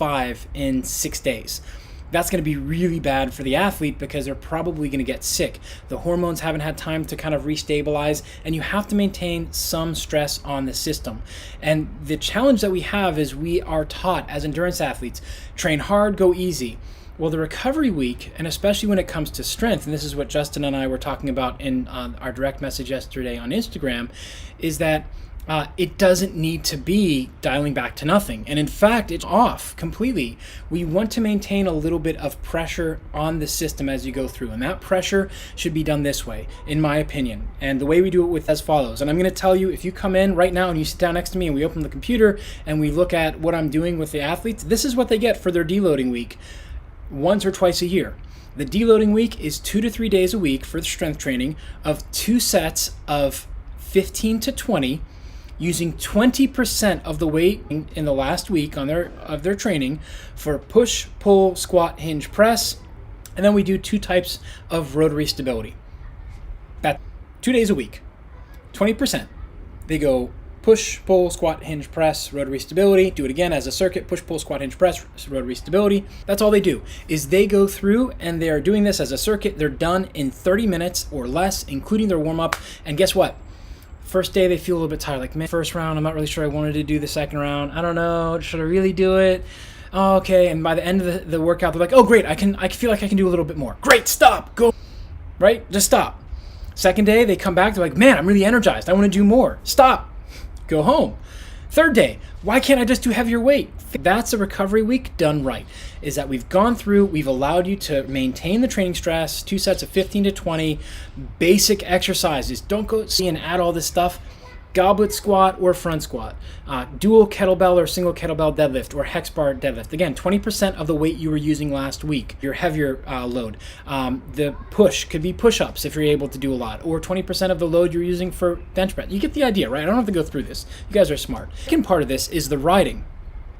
5 in 6 days. That's going to be really bad for the athlete because they're probably going to get sick. The hormones haven't had time to kind of restabilize, and you have to maintain some stress on the system. And the challenge that we have is we are taught as endurance athletes, train hard, go easy. Well, the recovery week, and especially when it comes to strength, and this is what Justin and I were talking about in our direct message yesterday on Instagram, is that it doesn't need to be dialing back to nothing. And in fact, it's off completely. We want to maintain a little bit of pressure on the system as you go through. And that pressure should be done this way, in my opinion. And the way we do it with as follows. And I'm going to tell you, if you come in right now and you sit down next to me and we open the computer and we look at what I'm doing with the athletes, this is what they get for their deloading week once or twice a year. The deloading week is 2 to 3 days a week for the strength training of 2 sets of 15 to 20, using 20% of the weight in the last week of their training for push, pull, squat, hinge, press. And then we do 2 types of rotary stability. That's 2 days a week, 20%. They go push, pull, squat, hinge, press, rotary stability. Do it again as a circuit, push, pull, squat, hinge, press, rotary stability. That's all they do, is they go through and they are doing this as a circuit. They're done in 30 minutes or less, including their warm-up. And guess what? First day, they feel a little bit tired. Like, man, first round, I'm not really sure I wanted to do the second round. I don't know. Should I really do it? Oh, okay. And by the end of the workout, they're like, oh, great. I feel like I can do a little bit more. Great. Stop. Go. Right? Just stop. Second day, they come back. They're like, man, I'm really energized. I want to do more. Stop. Go home. Third day, why can't I just do heavier weight? That's a recovery week done right, is that we've gone through, we've allowed you to maintain the training stress, 2 sets of 15 to 20, basic exercises. Don't go see and add all this stuff. Goblet squat or front squat, dual kettlebell or single kettlebell deadlift or hex bar deadlift. Again, 20% of the weight you were using last week, your heavier load. The push could be push-ups if you're able to do a lot, or 20% of the load you're using for bench press. You get the idea, right? I don't have to go through this. You guys are smart. The second part of this is the riding.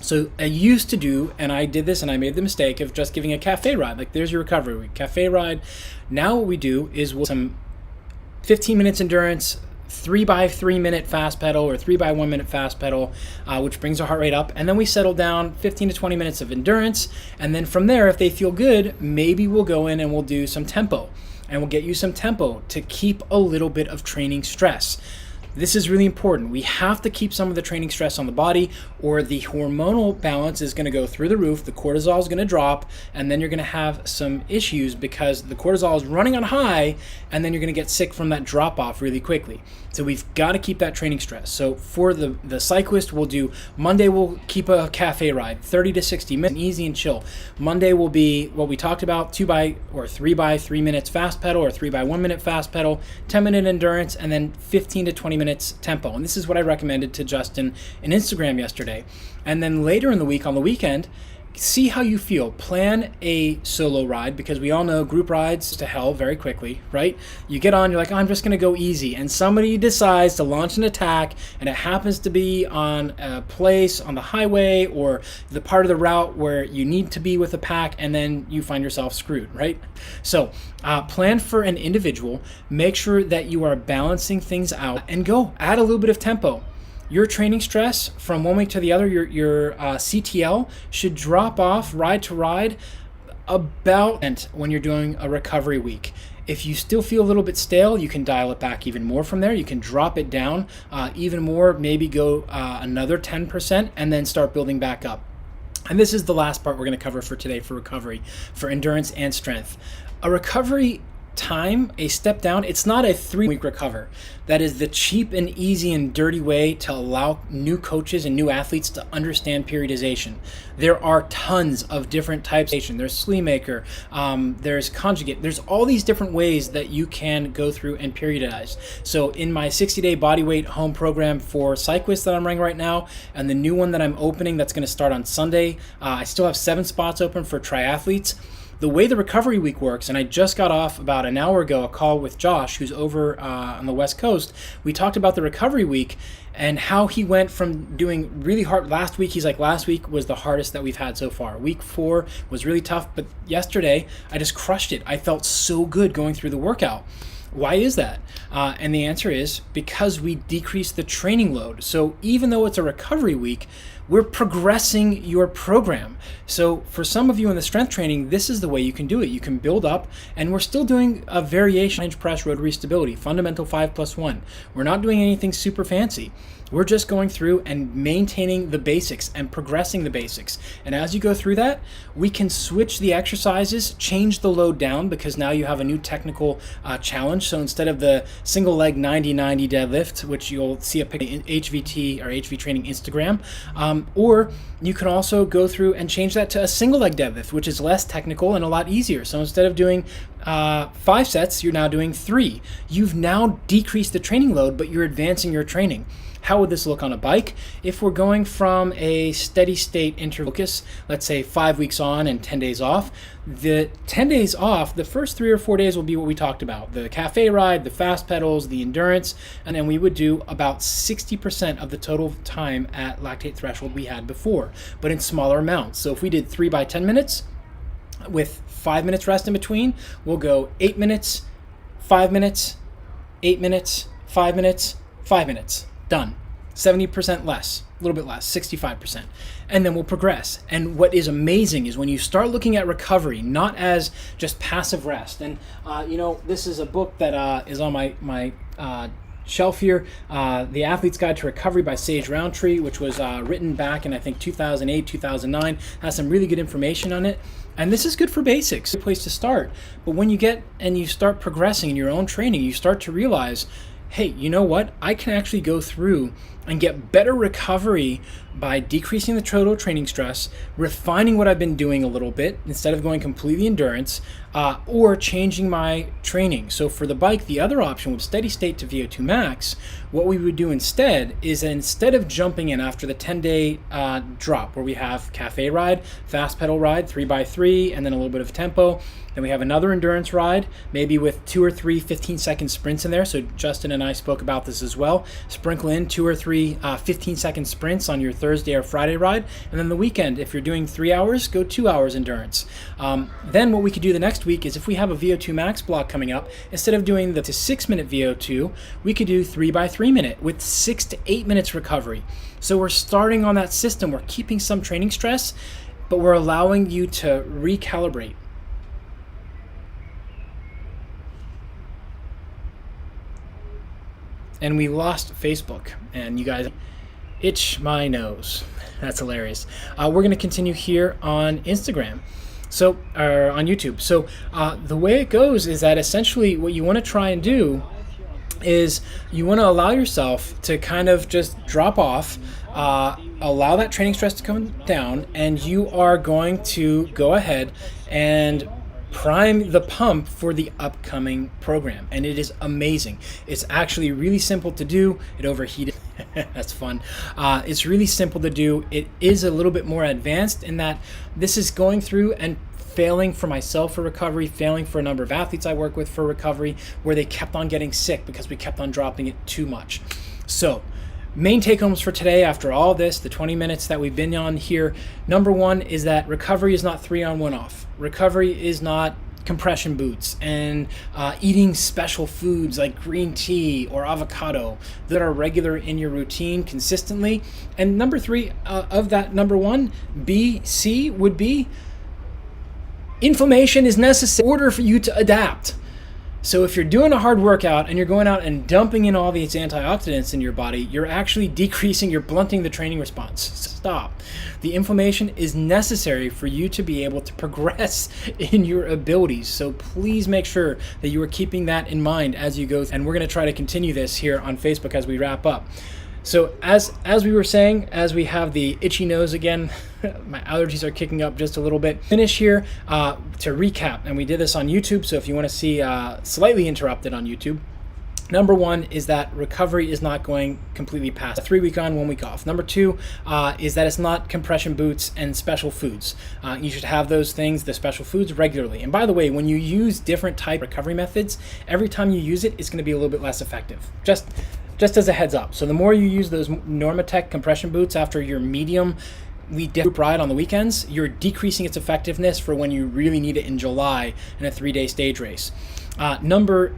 So I used to do, and I did this and I made the mistake of just giving a cafe ride. Like, there's your recovery week, cafe ride. Now what we do is we'll some 15 minutes endurance, 3 by 3 minute fast pedal or 3 by 1 minute fast pedal, which brings our heart rate up. And then we settle down 15 to 20 minutes of endurance. And then from there, if they feel good, maybe we'll go in and we'll do some tempo. And we'll get you some tempo to keep a little bit of training stress. This is really important. We have to keep some of the training stress on the body, or the hormonal balance is going to go through the roof, the cortisol is going to drop, and then you're going to have some issues because the cortisol is running on high, and then you're going to get sick from that drop off really quickly. So we've got to keep that training stress. So for the cyclist, we'll do Monday, we'll keep a cafe ride, 30 to 60 minutes, easy and chill. Monday will be what we talked about, 2 by or 3 by 3 minutes fast pedal or 3 by 1 minute fast pedal, 10 minute endurance, and then 15 to 20 minutes tempo. And this is what I recommended to Justin in Instagram yesterday. And then later in the week, on the weekend, see how you feel. Plan a solo ride, because we all know group rides to hell very quickly, right? You get on, you're like, oh, I'm just going to go easy. And somebody decides to launch an attack, and it happens to be on a place on the highway or the part of the route where you need to be with a pack, and then you find yourself screwed, right? So plan for an individual. Make sure that you are balancing things out, and go add a little bit of tempo. Your training stress from one week to the other, your CTL should drop off ride to ride about when you're doing a recovery week. If you still feel a little bit stale, you can dial it back even more from there. You can drop it down even more, maybe go another 10%, and then start building back up. And this is the last part we're going to cover for today for recovery, for endurance and strength. A recovery time, a step down, it's not a 3-week recover. That is the cheap and easy and dirty way to allow new coaches and new athletes to understand periodization. There are tons of different types. There's Sleemaker, there's Conjugate, there's all these different ways that you can go through and periodize. So in my 60-day bodyweight home program for cyclists that I'm running right now, and the new one that I'm opening that's going to start on Sunday, I still have 7 spots open for triathletes. The way the recovery week works, and I just got off about an hour ago a call with Josh, who's over on the West Coast. We talked about the recovery week and how he went from doing really hard last week. He's like, last week was the hardest that we've had so far. Week 4 was really tough, but yesterday I just crushed it. I felt so good going through the workout. Why is that? And the answer is because we decreased the training load. So even though it's a recovery week, we're progressing your program. So for some of you in the strength training, this is the way you can do it. You can build up, and we're still doing a variation bench press rotary stability, fundamental 5+1. We're not doing anything super fancy. We're just going through and maintaining the basics and progressing the basics. And as you go through that, we can switch the exercises, change the load down, because now you have a new technical challenge. So instead of the single leg 90-90 deadlift, which you'll see a picture in HVT or HV Training Instagram, or you can also go through and change that to a single leg deadlift, which is less technical and a lot easier. So instead of doing 5 sets, you're now doing 3. You've now decreased the training load, but you're advancing your training. How would this look on a bike? If we're going from a steady state interval focus, let's say 5 weeks on and 10 days off, the 10 days off, the first 3 or 4 days will be what we talked about: the cafe ride, the fast pedals, the endurance, and then we would do about 60% of the total time at lactate threshold we had before, but in smaller amounts. So if we did 3 by 10 minutes with 5 minutes rest in between, we'll go 8 minutes, 5 minutes, 8 minutes, 5 minutes, 5 minutes. Done. 70% less, a little bit less, 65%. And then we'll progress. And what is amazing is when you start looking at recovery, not as just passive rest. And, this is a book that is on my shelf here, The Athlete's Guide to Recovery by Sage Roundtree, which was written back in, I think, 2008, 2009, has some really good information on it. And this is good for basics, a good place to start. But when you get and you start progressing in your own training, you start to realize, hey, you know what? I can actually go through and get better recovery by decreasing the total training stress, refining what I've been doing a little bit instead of going completely endurance, or changing my training. So for the bike, the other option with steady state to VO2 max, what we would do instead is, instead of jumping in after the 10-day drop, where we have cafe ride, fast pedal ride, 3x3, and then a little bit of tempo, then we have another endurance ride, maybe with 2 or 3 15-second sprints in there. So Justin and I spoke about this as well. Sprinkle in 2 or 3 15-second sprints on your Thursday or Friday ride. And then the weekend, if you're doing 3 hours, go 2 hours endurance. Then what we could do the next week is, if we have a VO2 max block coming up, instead of doing the 6-minute VO2, we could do 3x3 minute with 6 to 8 minutes recovery. So we're starting on that system. We're keeping some training stress, but we're allowing you to recalibrate. And we lost Facebook, and you guys itch my nose. That's hilarious. We're going to continue here on Instagram, or on YouTube. So the way it goes is that essentially what you want to try and do is you want to allow yourself to kind of just drop off, allow that training stress to come down, and you are going to go ahead and prime the pump for the upcoming program. And it is amazing. It's actually really simple to do. It overheated. That's fun. It's really simple to do. It is a little bit more advanced in that this is going through and failing for myself for recovery, failing for a number of athletes I work with for recovery, where they kept on getting sick because we kept on dropping it too much. So main take-homes for today, after all this, the 20 minutes that we've been on here, number 1 is that recovery is not 3-on-1 off. Recovery is not compression boots and eating special foods like green tea or avocado that are regular in your routine consistently. And number 3 of that number 1, B, C, would be inflammation is necessary in order for you to adapt. So if you're doing a hard workout and you're going out and dumping in all these antioxidants in your body, you're actually you're blunting the training response. Stop. The inflammation is necessary for you to be able to progress in your abilities. So please make sure that you are keeping that in mind as you go. And we're going to try to continue this here on Facebook as we wrap up. So as we were saying, as we have the itchy nose again, my allergies are kicking up just a little bit. Finish here to recap, and we did this on YouTube, so if you want to see slightly interrupted on YouTube, number 1 is that recovery is not going completely past 3 week on, 1 week off. Number 2 is that it's not compression boots and special foods. You should have those things, the special foods, regularly. And by the way, when you use different type recovery methods, every time you use it, it's going to be a little bit less effective. Just as a heads up. So the more you use those Normatec compression boots after your medium group ride on the weekends, you're decreasing its effectiveness for when you really need it in July in a 3-day stage race. Number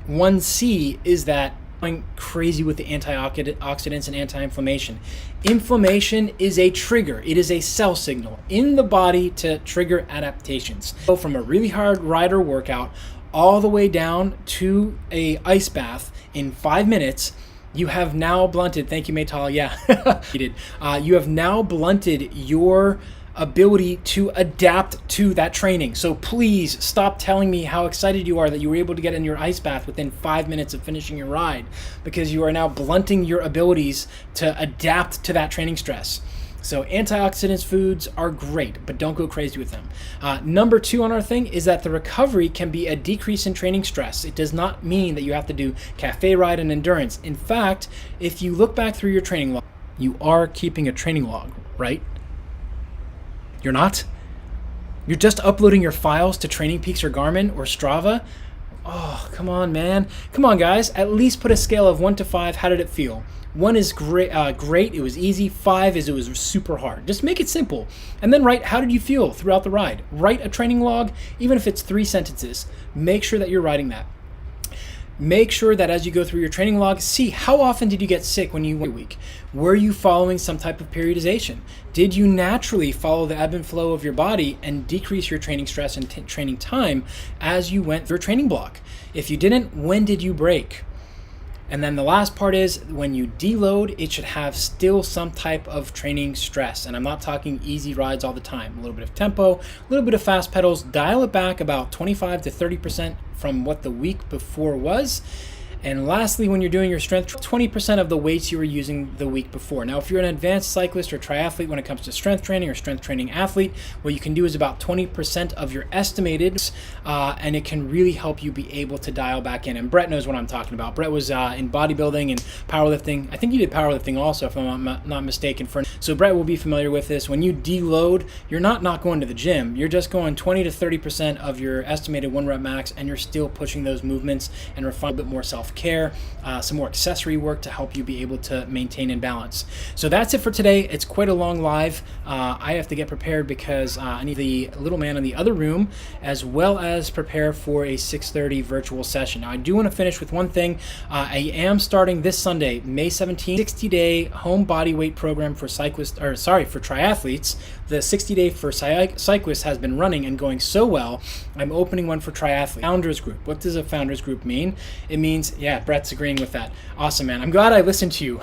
1C is that going crazy with the antioxidants and anti-inflammation. Inflammation is a trigger. It is a cell signal in the body to trigger adaptations. So from a really hard ride or workout all the way down to a ice bath in 5 minutes, you have now blunted, thank you Maytal, yeah, you have now blunted your ability to adapt to that training. So please stop telling me how excited you are that you were able to get in your ice bath within 5 minutes of finishing your ride, because you are now blunting your abilities to adapt to that training stress. So antioxidants foods are great, but don't go crazy with them. Number 2 on our thing is that the recovery can be a decrease in training stress. It does not mean that you have to do cafe ride and endurance. In fact, if you look back through your training log, you are keeping a training log, right? You're not? You're just uploading your files to Training Peaks or Garmin or Strava? Oh, come on, man. Come on, guys. At least put a scale of 1 to 5. How did it feel? 1 is great, it was easy. 5 is it was super hard. Just make it simple. And then write, how did you feel throughout the ride? Write a training log, even if it's 3 sentences. Make sure that you're writing that. Make sure that as you go through your training log, see how often did you get sick when you went a week? Were you following some type of periodization? Did you naturally follow the ebb and flow of your body and decrease your training stress and training time as you went through your training block? If you didn't, when did you break? And then the last part is when you deload, it should have still some type of training stress. And I'm not talking easy rides all the time. A little bit of tempo, a little bit of fast pedals. Dial it back about 25 to 30% from what the week before was. And lastly, when you're doing your strength, 20% of the weights you were using the week before. Now, if you're an advanced cyclist or triathlete when it comes to strength training or strength training athlete, what you can do is about 20% of your estimated, and it can really help you be able to dial back in. And Brett knows what I'm talking about. Brett was in bodybuilding and powerlifting. I think you did powerlifting also, if I'm not mistaken. So Brett will be familiar with this. When you deload, you're not going to the gym. You're just going 20 to 30% of your estimated 1 rep max, and you're still pushing those movements and refine a bit more self-care, some more accessory work to help you be able to maintain and balance. So that's it for today. It's quite a long live. I have to get prepared because I need the little man in the other room, as well as prepare for a 6:30 virtual session. Now I do want to finish with one thing. I am starting this Sunday, May 17th, 60-day home body weight program for triathletes. The 60-day for cyclists has been running and going so well. I'm opening one for triathletes. Founders group. What does a founders group mean? It means, yeah, Brett's agreeing with that. Awesome, man. I'm glad I listened to you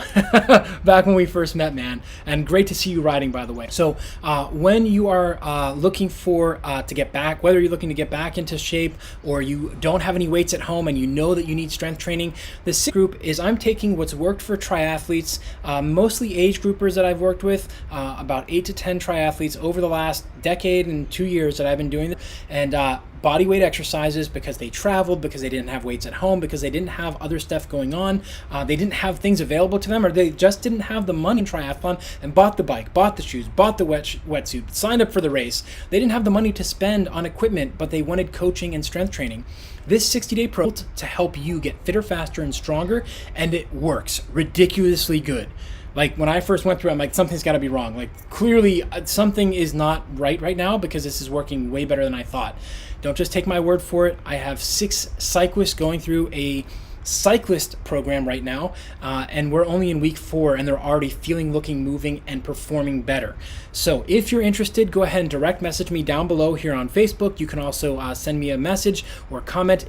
back when we first met, man. And great to see you riding, by the way. So when you are looking for to get back, whether you're looking to get back into shape or you don't have any weights at home and you know that you need strength training, the group is I'm taking what's worked for triathletes, mostly age groupers that I've worked with, about 8 to 10 triathletes over the last decade and 2 years that I've been doing this, and body weight exercises because they traveled, because they didn't have weights at home, because they didn't have other stuff going on, they didn't have things available to them, or they just didn't have the money in triathlon and bought the bike, bought the shoes, bought the wetsuit, signed up for the race. They didn't have the money to spend on equipment, but they wanted coaching and strength training. This 60-day program to help you get fitter, faster, and stronger, and it works ridiculously good. Like when I first went through it, I'm like, something's got to be wrong. Like clearly something is not right now, because this is working way better than I thought. Don't just take my word for it. I have 6 cyclists going through a cyclist program right now, and we're only in week 4, and they're already feeling, looking, moving, and performing better. So if you're interested, go ahead and direct message me down below here on Facebook. You can also send me a message or comment